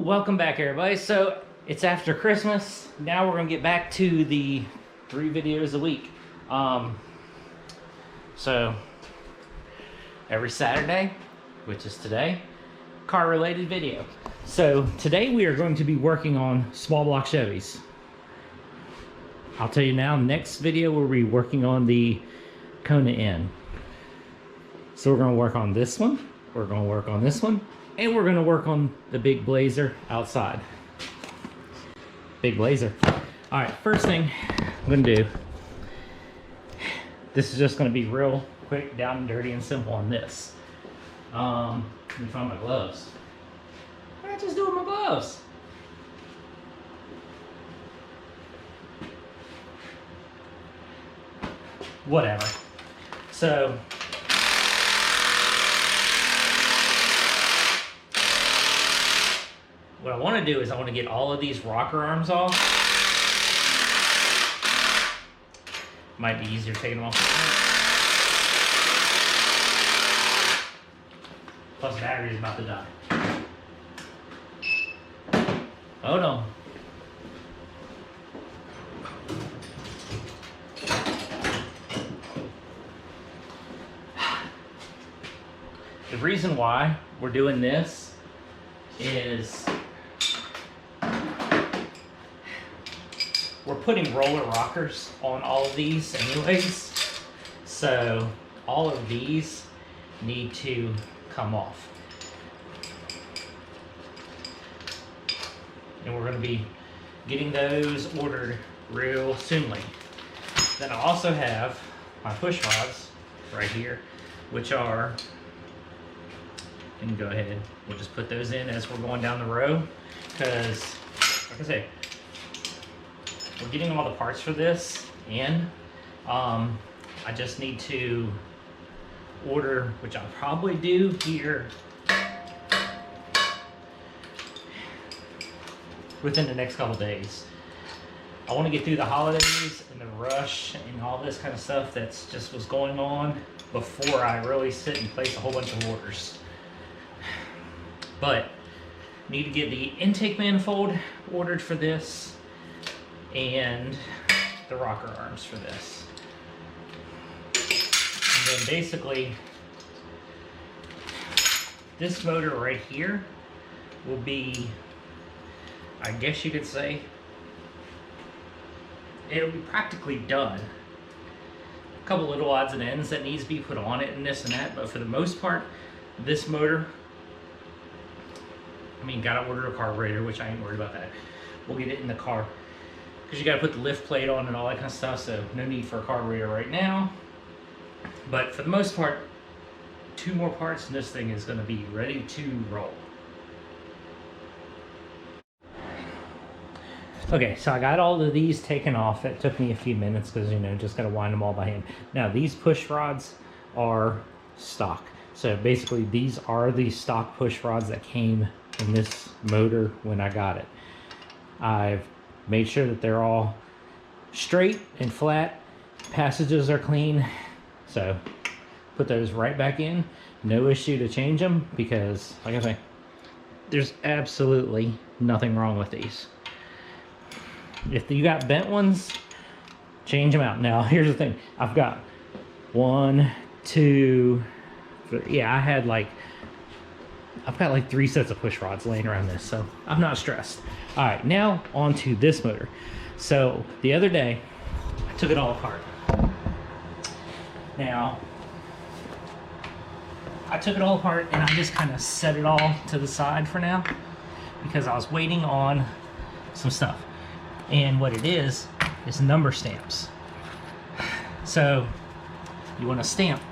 Welcome back, everybody. So it's after Christmas. Now we're gonna get back to the 3 videos a week. So every Saturday, which is today, car related video. So today we are going to be working on small block Chevys. I'll tell you now, next video we'll be working on the Kona N. So we're gonna work on this one, we're gonna work on this one, and we're gonna work on the big Blazer outside. Big Blazer. All right, first thing I'm gonna do, this is just gonna be real quick, down and dirty and simple on this. Let me find my gloves. What did I just do with my gloves? Whatever. So, what I want to do is I want to get all of these rocker arms off. Might be easier taking them off. Plus the battery is about to die. Oh no. The reason why we're doing this is we're putting roller rockers on all of these anyways, so all of these need to come off, and we're going to be getting those ordered real soonly. Then I also have my push rods right here, which are, and go ahead, we'll just put those in as we're going down the road, because like I say, we're getting all the parts for this in. I just need to order, which I'll probably do here within the next couple days. I want to get through the holidays and the rush and all this kind of stuff that's just was going on before I really sit and place a whole bunch of orders. But need to get the intake manifold ordered for this and the rocker arms for this. And then basically this motor right here will be, I guess you could say, it'll be practically done. A couple little odds and ends that needs to be put on it and this and that, but for the most part, this motor, I mean, gotta order a carburetor, which I ain't worried about that. We'll get it in the car, because you gotta put the lift plate on and all that kind of stuff, so no need for a carburetor right now. But for the most part, 2 more parts and this thing is gonna be ready to roll. Okay, so I got all of these taken off. It took me a few minutes because, you know, just gotta wind them all by hand. Now, these push rods are stock. So basically, these are the stock push rods that came in this motor when I got it. I've made sure that they're all straight and flat. Passages are clean. So put those right back in. No issue to change them because, like I say, there's absolutely nothing wrong with these. If you got bent ones, change them out. Now, here's the thing. I've got 1, 2, 3, yeah, I've got like 3 sets of push rods laying around this, so I'm not stressed. All right, now on to this motor. So the other day, I took it all apart. Now, I took it all apart and I just kind of set it all to the side for now because I was waiting on some stuff. And what it is number stamps. So you want to stamp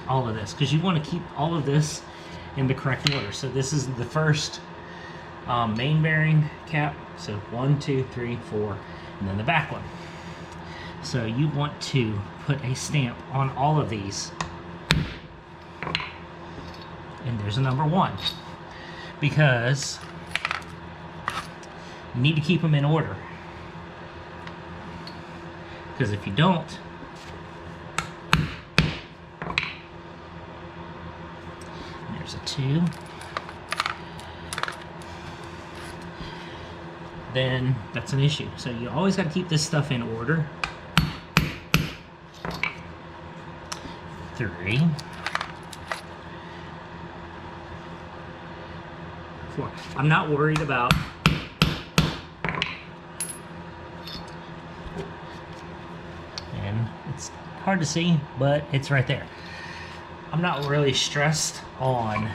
all of this because you want to keep all of this in the correct order. So this is the first main bearing cap. So 1, 2, 3, 4, and then the back one. So you want to put a stamp on all of these. And there's a number 1 because you need to keep them in order. Because if you don't, there's a 2, then that's an issue. So you always got to keep this stuff in order. 3, 4. I'm not worried about and it's hard to see, but it's right there. I'm not really stressed on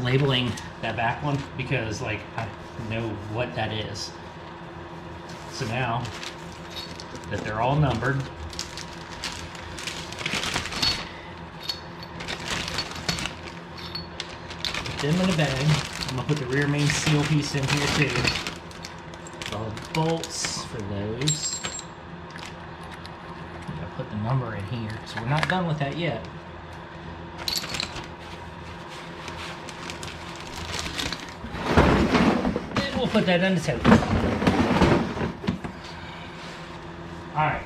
labeling that back one because like I know what that is. So now that they're all numbered, put them in a bag. I'm gonna put the rear main seal piece in here too. All the bolts for those. I'm gonna put the number in here, so we're not done with that yet. Then we'll put that on the tote. Alright.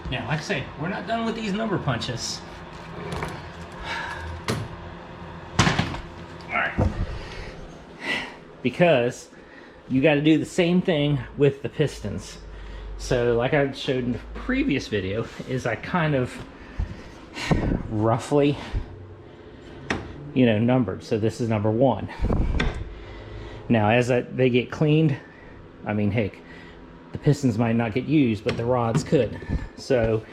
Now, like I say, we're not done with these number punches. Alright. Because you got to do the same thing with the pistons. So like I showed in the previous video, is I kind of roughly, you know, numbered. So this is number 1. Now as they get cleaned, I mean, heck, the pistons might not get used, but the rods could. So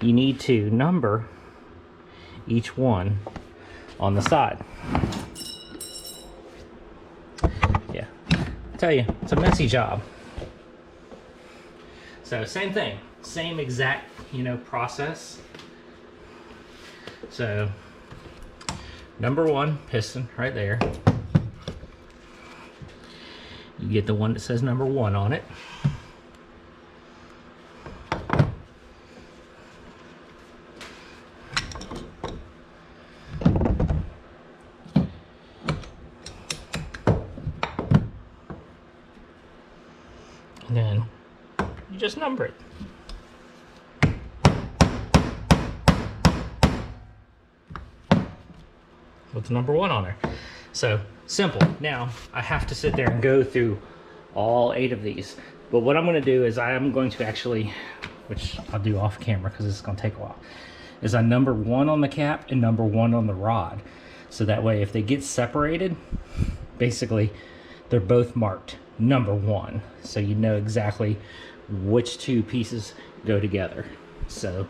you need to number each one on the side. Yeah, I tell you, it's a messy job. So same thing, same exact, you know, process. So number 1 piston right there. You get the one that says number 1 on it. And then you just number it. With number 1 on there. So simple. Now I have to sit there and go through all 8 of these. But what I'm going to do is I am going to actually, which I'll do off camera because it's going to take a while, is I number 1 on the cap and number 1 on the rod. So that way if they get separated, basically they're both marked number 1. So you know exactly which 2 pieces go together. So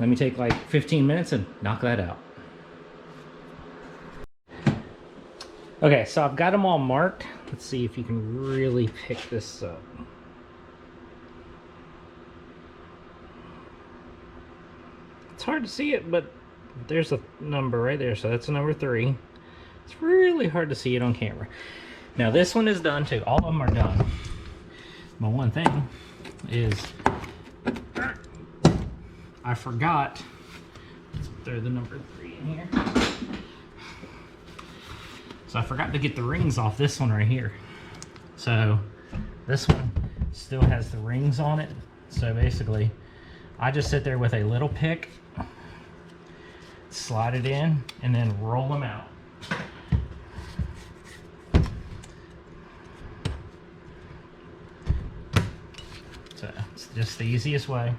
let me take like 15 minutes and knock that out. Okay, so I've got them all marked. Let's see if you can really pick this up. It's hard to see it, but there's a number right there, so that's a number 3. It's really hard to see it on camera. Now this one is done too. All of them are done. But one thing is, I forgot. Let's throw the number 3 in here. So I forgot to get the rings off this one right here. So this one still has the rings on it. So basically, I just sit there with a little pick, slide it in, and then roll them out. So it's just the easiest way.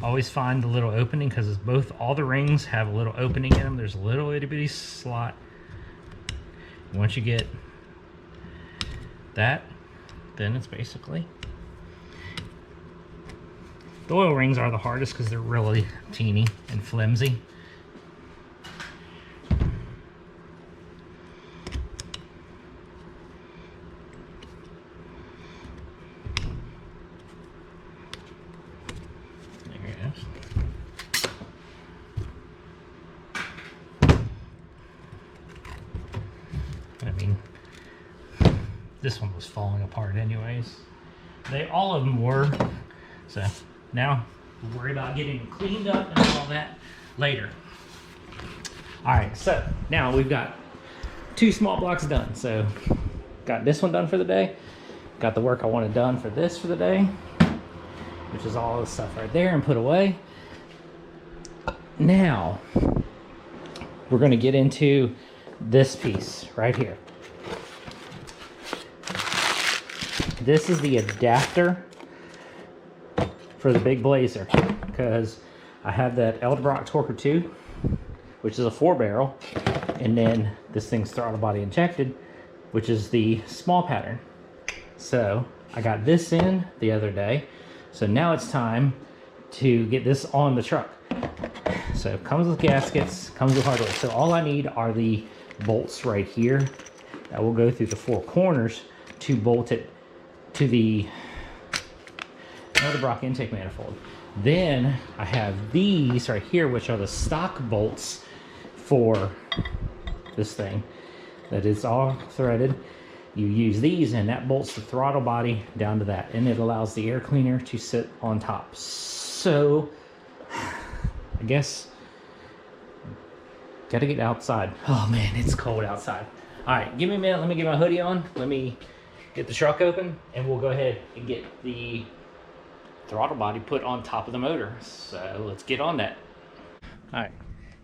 Always find the little opening because it's both, all the rings have a little opening in them. There's a little itty bitty slot. Once you get that, then it's basically, the oil rings are the hardest because they're really teeny and flimsy. This one was falling apart anyways. All of them were. So now we'll worry about getting them cleaned up and all that later. All right, so now we've got 2 small blocks done. So got this one done for the day. Got the work I wanted done for this for the day, which is all the stuff right there and put away. Now, we're going to get into this piece right here. This is the adapter for the big Blazer, because I have that Eldebrock Torque 2, which is a 4-barrel, and then this thing's throttle body injected, which is the small pattern. So I got this in the other day, so now it's time to get this on the truck. So it comes with gaskets, comes with hardware. So all I need are the bolts right here that will go through the 4 corners to bolt it to the Eldebrock intake manifold. Then I have these right here, which are the stock bolts for this thing. That is all threaded. You use these and that bolts the throttle body down to that, and it allows the air cleaner to sit on top. So I guess gotta get outside. Oh man, it's cold outside. All right, give me a minute. Let me get my hoodie on. Let me get the truck open, and we'll go ahead and get the throttle body put on top of the motor. So let's get on that. All right,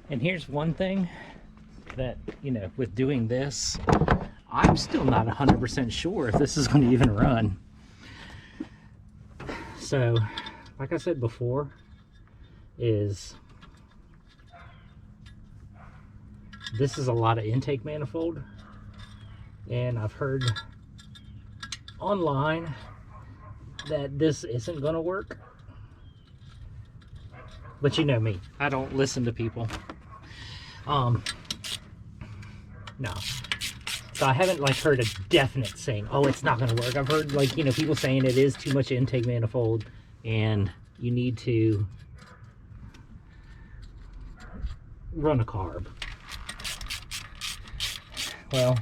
and here's one thing that, you know, with doing this, I'm still not 100% sure if this is going to even run. So like I said before, is this is a lot of intake manifold, and I've heard online that this isn't going to work, but you know me, I don't listen to people. No, so I haven't like heard a definite saying, oh, it's not going to work. I've heard, like, you know, people saying it is too much intake manifold and you need to run a carb. Well,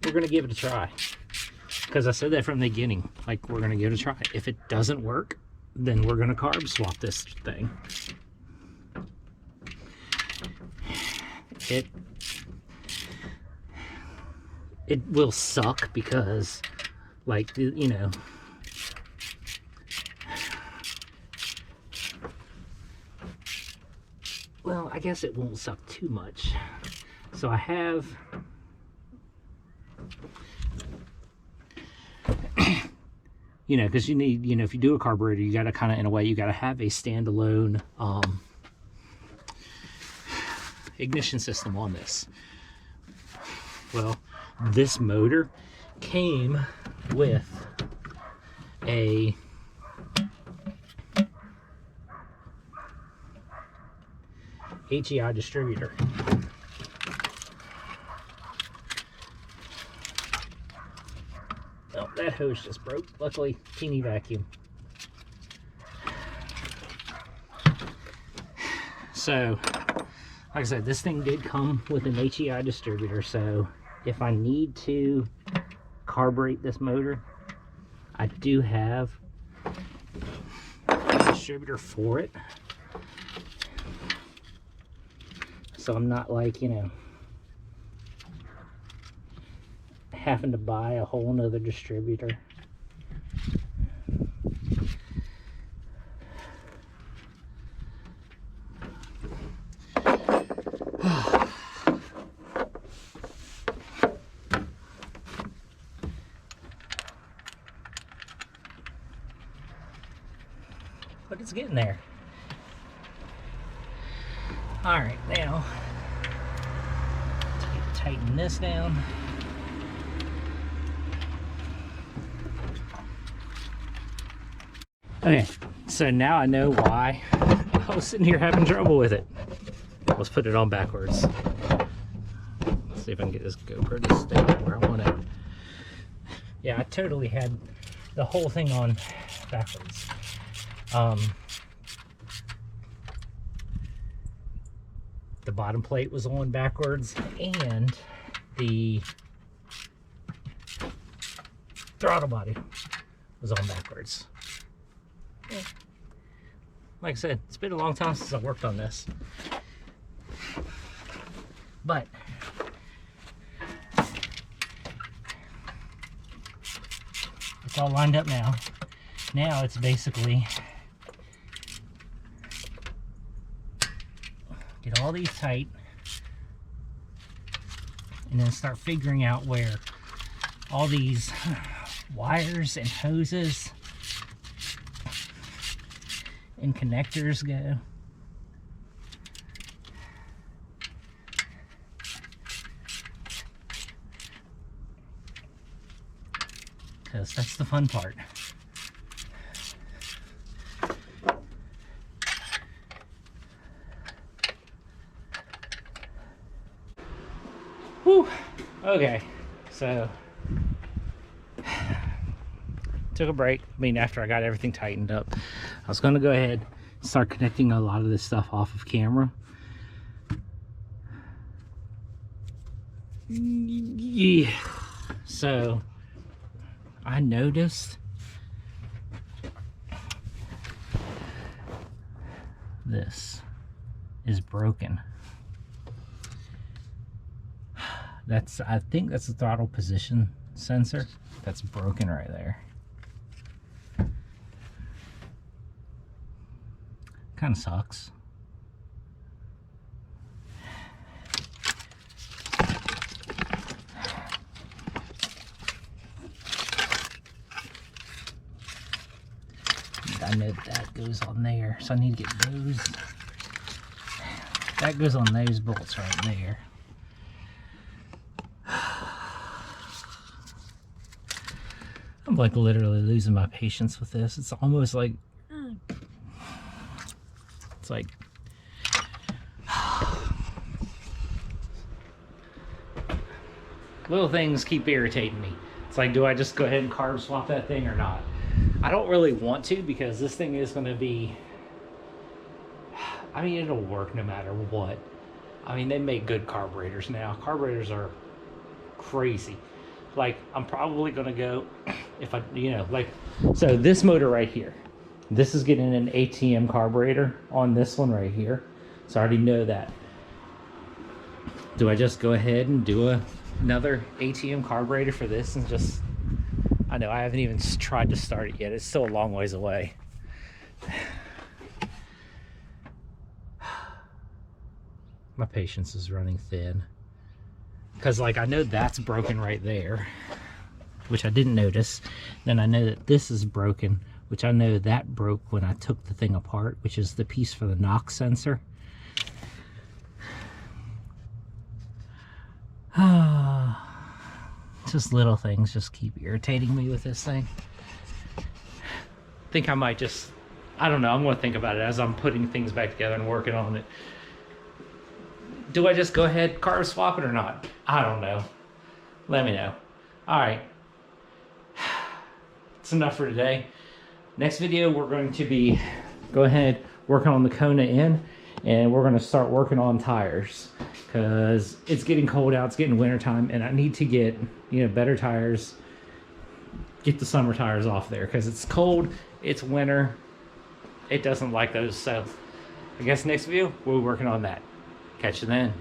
we're going to give it a try, because I said that from the beginning. Like, we're going to give it a try. If it doesn't work, then we're going to carb swap this thing. It will suck because, like, you know, well, I guess it won't suck too much. So I have you know, because you need, you know, if you do a carburetor, you got to kind of, in a way, you got to have a standalone ignition system on this. Well, this motor came with a HEI distributor. Oh, that hose just broke. Luckily, teeny vacuum. So, like I said, this thing did come with an HEI distributor, so if I need to carburate this motor, I do have a distributor for it. So I'm not, like, you know, having to buy a whole nother distributor. But it's getting there. All right, now tighten this down. Okay, so now I know why I was sitting here having trouble with it. Let's put it on backwards. Let's see if I can get this GoPro to stay where I want it. Yeah, I totally had the whole thing on backwards. The bottom plate was on backwards, and the throttle body was on backwards. Yeah. Like I said, it's been a long time since I worked on this, but it's all lined up now. Now it's basically get all these tight, and then start figuring out where all these wires and hoses and connectors go. Because that's the fun part. Whew. Okay, so took a break. I mean, after I got everything tightened up, I was going to go ahead and start connecting a lot of this stuff off of camera. Yeah. So I noticed this is broken. I think that's the throttle position sensor that's broken right there. Kind of sucks. I know that goes on there, so I need to get those. That goes on those bolts right there. I'm like literally losing my patience with this. It's almost like, it's like, little things keep irritating me. It's like, do I just go ahead and carb swap that thing or not? I don't really want to, because this thing is going to be, I mean, it'll work no matter what. I mean, they make good carburetors now. Carburetors are crazy. Like, I'm probably going to go, if I, you know, like, so this motor right here, this is getting an ATM carburetor on this one right here. So I already know that. Do I just go ahead and do another ATM carburetor for this and just, I know I haven't even tried to start it yet. It's still a long ways away. My patience is running thin. Because, like, I know that's broken right there, which I didn't notice. Then I know that this is broken, which I know that broke when I took the thing apart, which is the piece for the knock sensor. Just little things just keep irritating me with this thing. I think I might just, I don't know, I'm going to think about it as I'm putting things back together and working on it. Do I just go ahead, carb swap it or not? I don't know. Let me know. All right. That's enough for today. Next video, we're going to be, go ahead, working on the Kona in, and we're going to start working on tires. Because it's getting cold out, it's getting winter time, and I need to get, you know, better tires. Get the summer tires off there, because it's cold, it's winter. It doesn't like those, so I guess next video, we'll be working on that. Catch you then.